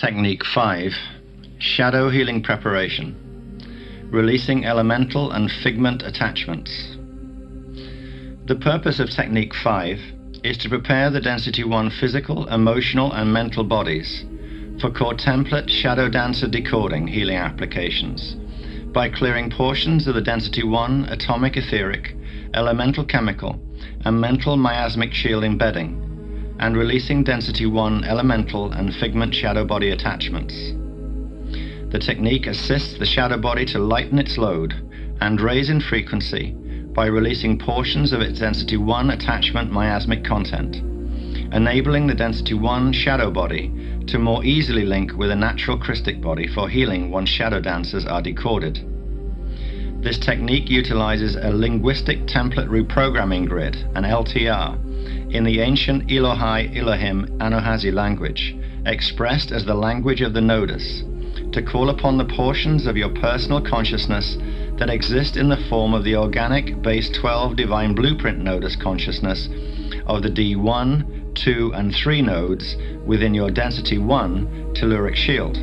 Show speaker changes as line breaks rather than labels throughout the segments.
Technique 5, Shadow Healing Preparation, Releasing Elemental and Figment Attachments. The purpose of Technique 5 is to prepare the Density 1 physical, emotional and mental bodies for core template Shadow Dancer decoding healing applications by clearing portions of the Density 1 atomic etheric, elemental chemical and mental miasmic shield embedding, and releasing Density 1 elemental and figment shadow body attachments. The technique assists the shadow body to lighten its load and raise in frequency by releasing portions of its Density 1 attachment miasmic content, enabling the Density 1 shadow body to more easily link with a natural Christic body for healing once shadow dancers are decoded. This technique utilizes a linguistic template reprogramming grid, an LTR, in the ancient Elohai Elohim Anohazi language, expressed as the language of the nodus, to call upon the portions of your personal consciousness that exist in the form of the organic base 12 divine blueprint nodus consciousness of the D1, 2 and 3 nodes within your Density 1 telluric shield.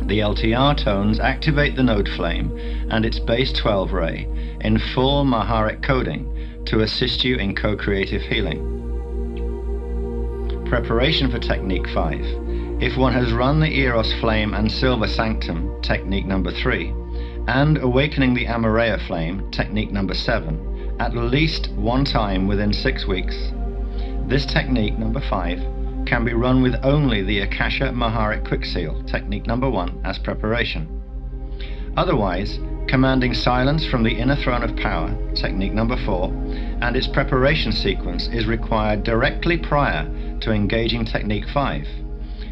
The LTR tones activate the node flame and its base 12 ray in full Maharic coding to assist you in co-creative healing. Preparation for Technique 5. If one has run the Eros Flame and Silver Sanctum, Technique number 3, and Awakening the Amareya Flame, Technique number 7, at least one time within 6 weeks, this Technique number 5 can be run with only the Akasha Maharic Quick Seal, Technique number 1, as preparation. Otherwise, commanding silence from the inner throne of power, Technique number 4, and its preparation sequence is required directly prior to engaging Technique 5,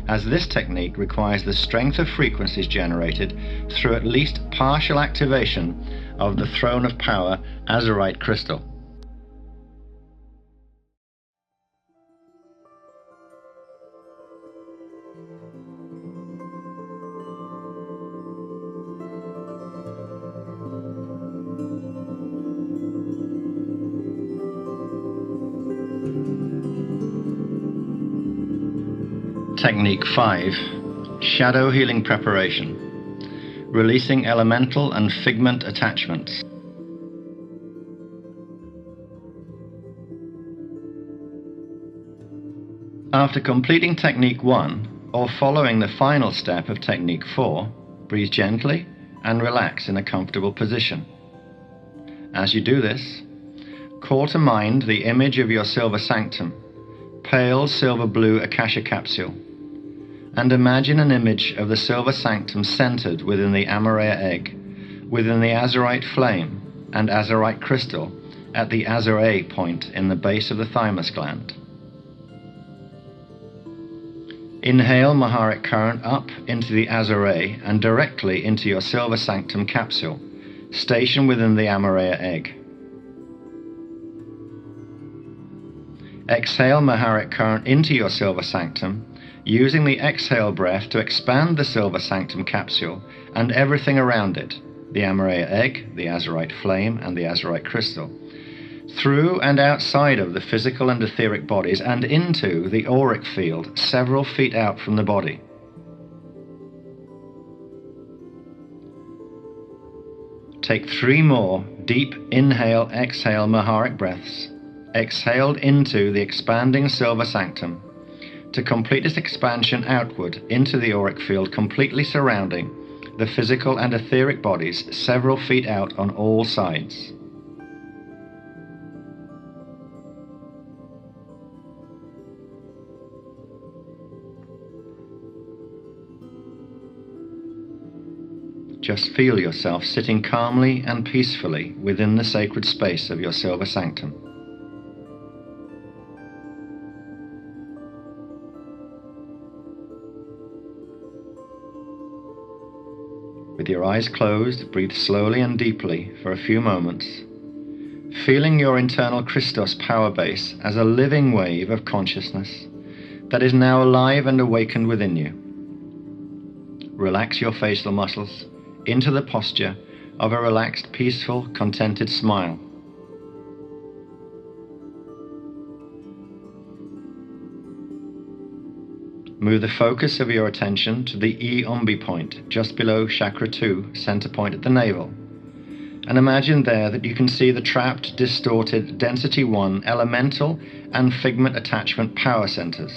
as this technique requires the strength of frequencies generated through at least partial activation of the throne of power azurite crystal. Technique 5, Shadow Healing Preparation, Releasing Elemental and Figment Attachments. After completing Technique 1, or following the final step of Technique 4, breathe gently and relax in a comfortable position. As you do this, call to mind the image of your Silver Sanctum, pale silver-blue Akasha capsule, and imagine an image of the Silver Sanctum centered within the Amareya egg, within the azurite flame and azurite crystal at the Azure point in the base of the thymus gland. Inhale Maharic current up into the Azure and directly into your Silver Sanctum capsule, stationed within the Amareya egg. Exhale Maharic current into your Silver Sanctum, using the exhale breath to expand the Silver Sanctum capsule and everything around it, the Amareya egg, the azurite flame and the azurite crystal, through and outside of the physical and etheric bodies and into the auric field several feet out from the body. Take 3 more deep inhale, exhale Maharic breaths, exhaled into the expanding Silver Sanctum, to complete its expansion outward into the auric field, completely surrounding the physical and etheric bodies several feet out on all sides. Just feel yourself sitting calmly and peacefully within the sacred space of your Silver Sanctum. With your eyes closed, breathe slowly and deeply for a few moments, feeling your internal Christos power base as a living wave of consciousness that is now alive and awakened within you. Relax your facial muscles into the posture of a relaxed, peaceful, contented smile. Move the focus of your attention to the E-Umbi point, just below Chakra 2, center point at the navel. And imagine there that you can see the trapped, distorted, Density 1 elemental and figment attachment power centers.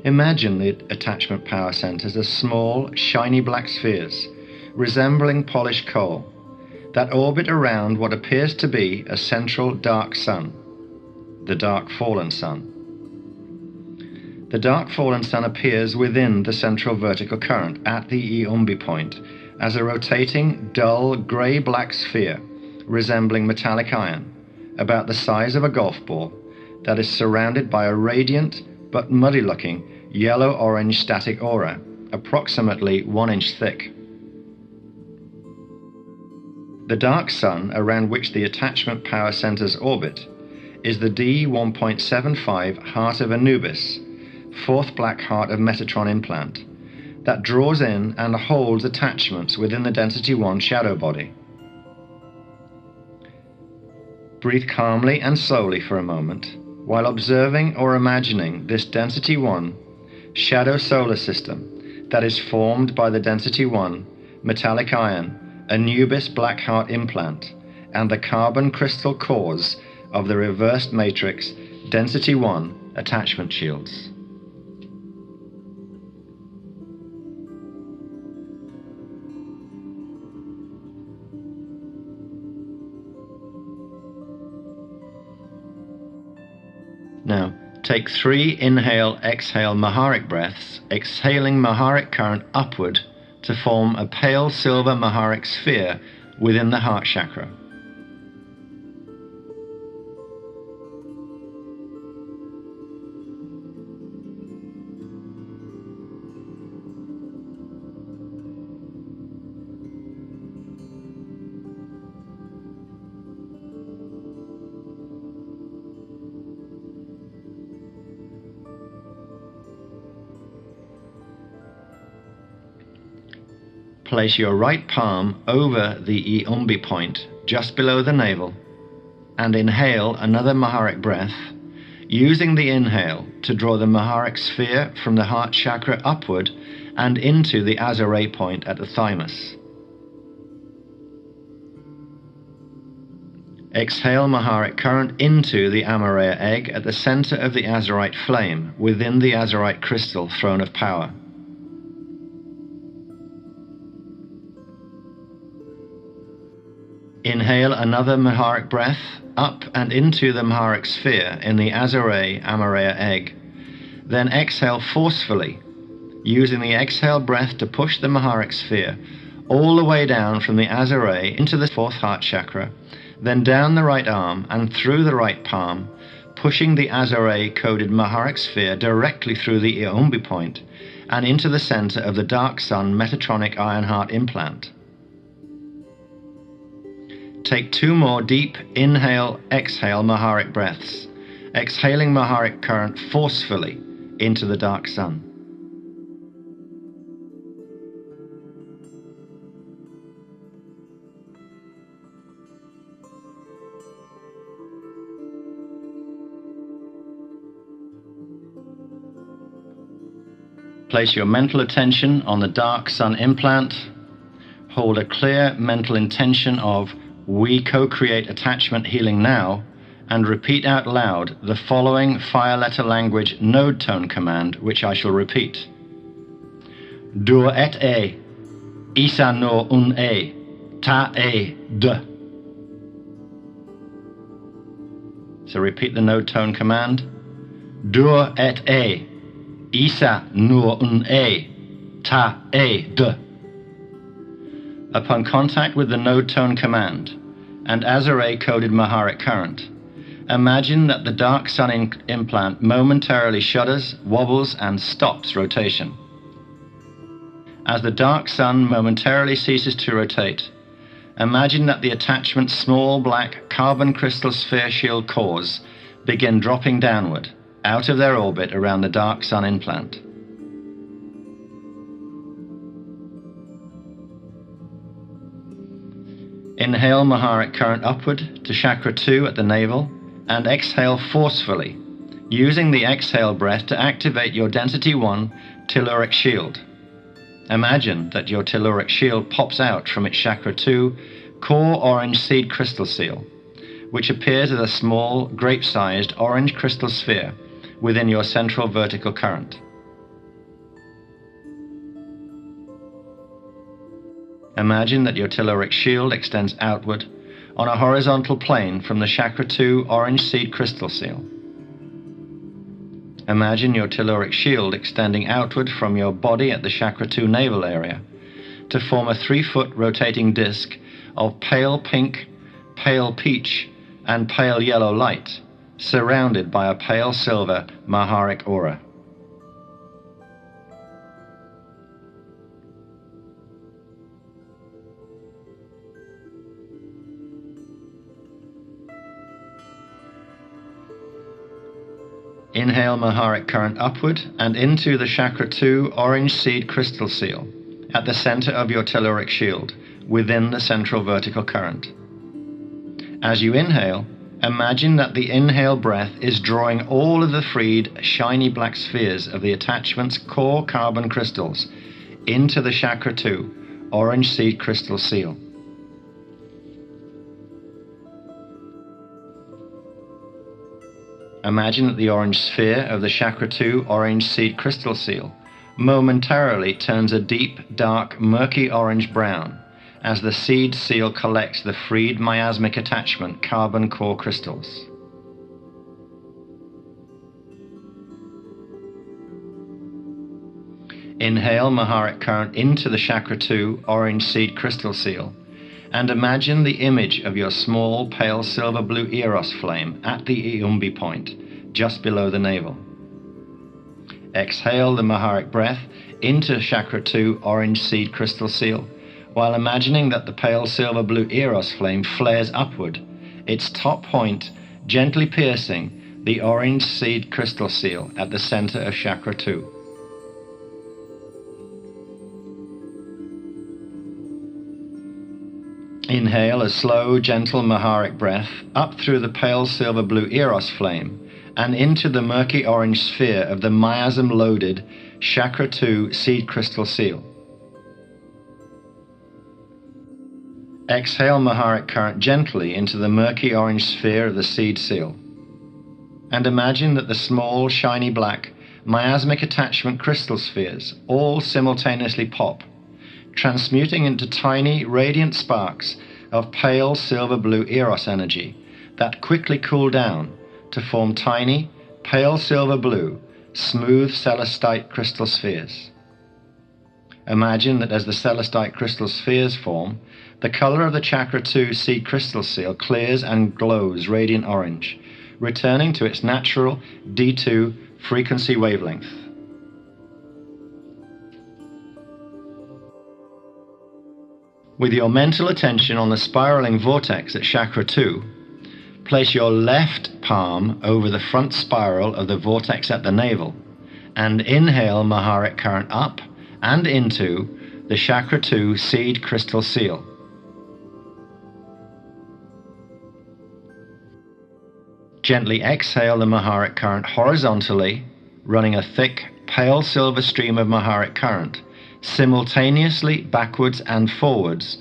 Imagine the attachment power centers as small, shiny black spheres, resembling polished coal, that orbit around what appears to be a central dark sun, the dark fallen sun. The dark fallen sun appears within the central vertical current at the E-Umbi point as a rotating, dull, grey-black sphere resembling metallic iron, about the size of a golf ball, that is surrounded by a radiant but muddy-looking yellow-orange static aura, approximately 1 inch thick. The dark sun around which the attachment power centers orbit is the D1.75 Heart of Anubis, fourth black heart of Metatron implant, that draws in and holds attachments within the Density 1 shadow body. Breathe calmly and slowly for a moment while observing or imagining this Density 1 shadow solar system that is formed by the Density 1 metallic iron Anubis black heart implant and the carbon crystal cores of the reversed matrix Density 1 attachment shields. Now, take 3 inhale-exhale Maharic breaths, exhaling Maharic current upward to form a pale silver Maharic sphere within the heart chakra. Place your right palm over the E-Umbi point, just below the navel, and inhale another Maharic breath, using the inhale to draw the Maharic sphere from the heart chakra upward and into the Azure point at the thymus. Exhale Maharic current into the Amareya egg at the center of the Azurite flame within the Azurite crystal throne of power. Inhale another Maharic breath up and into the Maharic sphere in the Azure Amareya egg. Then exhale forcefully, using the exhale breath to push the Maharic sphere all the way down from the Azure into the fourth heart chakra, then down the right arm and through the right palm, pushing the Azure-coded Maharic sphere directly through the E-Umbi point and into the center of the dark sun Metatronic iron heart implant. Take 2 more deep inhale-exhale Maharic breaths, exhaling Maharic current forcefully into the dark sun. Place your mental attention on the dark sun implant. Hold a clear mental intention of "We co-create attachment healing now," and repeat out loud the following fire letter language node tone command, which I shall repeat. Dur et e, isa no un e, ta e de. So repeat the node tone command. Dur et e, isa no un e, ta e de. Upon contact with the node tone command and Azure-coded Maharic current, imagine that the dark sun implant momentarily shudders, wobbles, and stops rotation. As the dark sun momentarily ceases to rotate, imagine that the attachment's small black carbon crystal sphere shield cores begin dropping downward, out of their orbit around the dark sun implant. Inhale Maharic current upward to Chakra 2 at the navel and exhale forcefully, using the exhale breath to activate your Density 1 telluric shield. Imagine that your telluric shield pops out from its Chakra 2 core orange seed crystal seal, which appears as a small, grape-sized orange crystal sphere within your central vertical current. Imagine that your telluric shield extends outward on a horizontal plane from the Chakra 2 orange seed crystal seal. Imagine your telluric shield extending outward from your body at the Chakra 2 navel area to form a 3-foot rotating disc of pale pink, pale peach, and pale yellow light, surrounded by a pale silver Maharic aura. Inhale Maharic current upward and into the Chakra 2 orange seed crystal seal at the center of your telluric shield within the central vertical current. As you inhale, imagine that the inhale breath is drawing all of the freed, shiny black spheres of the attachment's core carbon crystals into the Chakra 2 orange seed crystal seal. Imagine that the orange sphere of the Chakra 2 orange seed crystal seal momentarily turns a deep, dark, murky orange-brown as the seed seal collects the freed miasmic attachment carbon core crystals. Inhale Maharic current into the Chakra 2 orange seed crystal seal and imagine the image of your small pale silver blue Eros flame at the Iumbi point, just below the navel. Exhale the Maharic breath into Chakra 2 orange seed crystal seal, while imagining that the pale silver blue Eros flame flares upward, its top point gently piercing the orange seed crystal seal at the center of Chakra 2. Inhale a slow, gentle Maharic breath up through the pale silver blue Eros flame and into the murky orange sphere of the miasm-loaded Chakra 2 seed crystal seal. Exhale Maharic current gently into the murky orange sphere of the seed seal. And imagine that the small, shiny black, miasmic attachment crystal spheres all simultaneously pop, transmuting into tiny, radiant sparks of pale silver blue Eros energy that quickly cool down to form tiny, pale silver blue, smooth celestite crystal spheres. Imagine that as the celestite crystal spheres form, the color of the Chakra 2 seed crystal seal clears and glows radiant orange, returning to its natural D2 frequency wavelength. With your mental attention on the spiraling vortex at Chakra 2, place your left palm over the front spiral of the vortex at the navel and inhale Maharic current up and into the Chakra 2 seed crystal seal. Gently exhale the Maharic current horizontally, running a thick, pale silver stream of Maharic current simultaneously backwards and forwards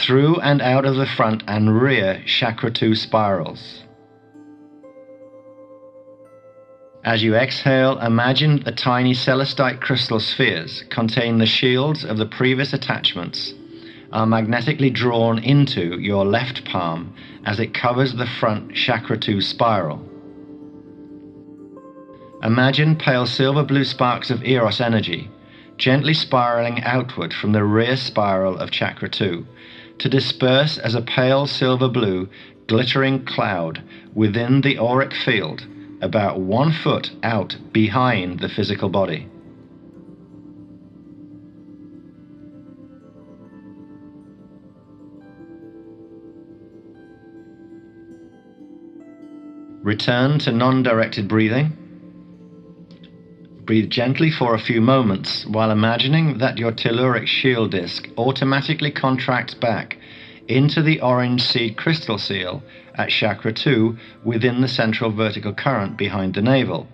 through and out of the front and rear Chakra 2 spirals. As you exhale, imagine the tiny celestite crystal spheres contain the shields of the previous attachments are magnetically drawn into your left palm as it covers the front Chakra 2 spiral. Imagine pale silver blue sparks of Eros energy gently spiraling outward from the rear spiral of Chakra 2 to disperse as a pale silver blue glittering cloud within the auric field about 1 foot out behind the physical body. Return to non-directed breathing. Breathe gently for a few moments while imagining that your telluric shield disc automatically contracts back into the orange seed crystal seal at chakra 2 within the central vertical current behind the navel,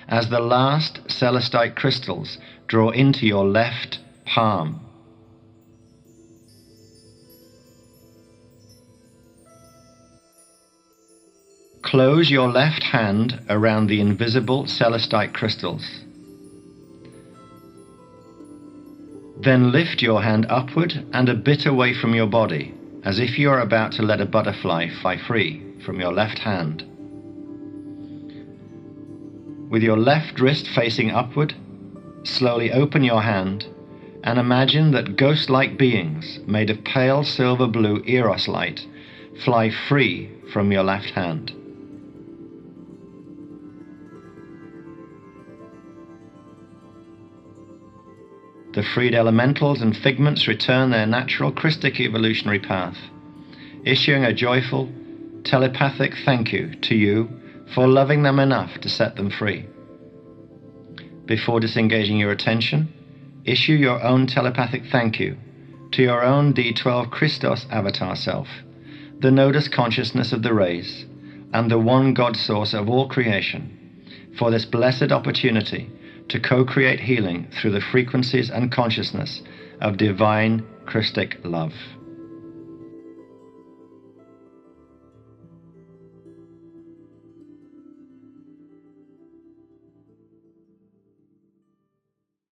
as the last celestite crystals draw into your left palm. Close your left hand around the invisible celestite crystals. Then lift your hand upward and a bit away from your body, as if you are about to let a butterfly fly free from your left hand. With your left wrist facing upward, slowly open your hand and imagine that ghost-like beings made of pale silver blue Eros light fly free from your left hand. The freed elementals and figments return their natural Christic evolutionary path, issuing a joyful, telepathic thank you to you for loving them enough to set them free. Before disengaging your attention, issue your own telepathic thank you to your own D12 Christos avatar self, the nodus consciousness of the rays, and the one God source of all creation, for this blessed opportunity to co-create healing through the frequencies and consciousness of divine Christic love.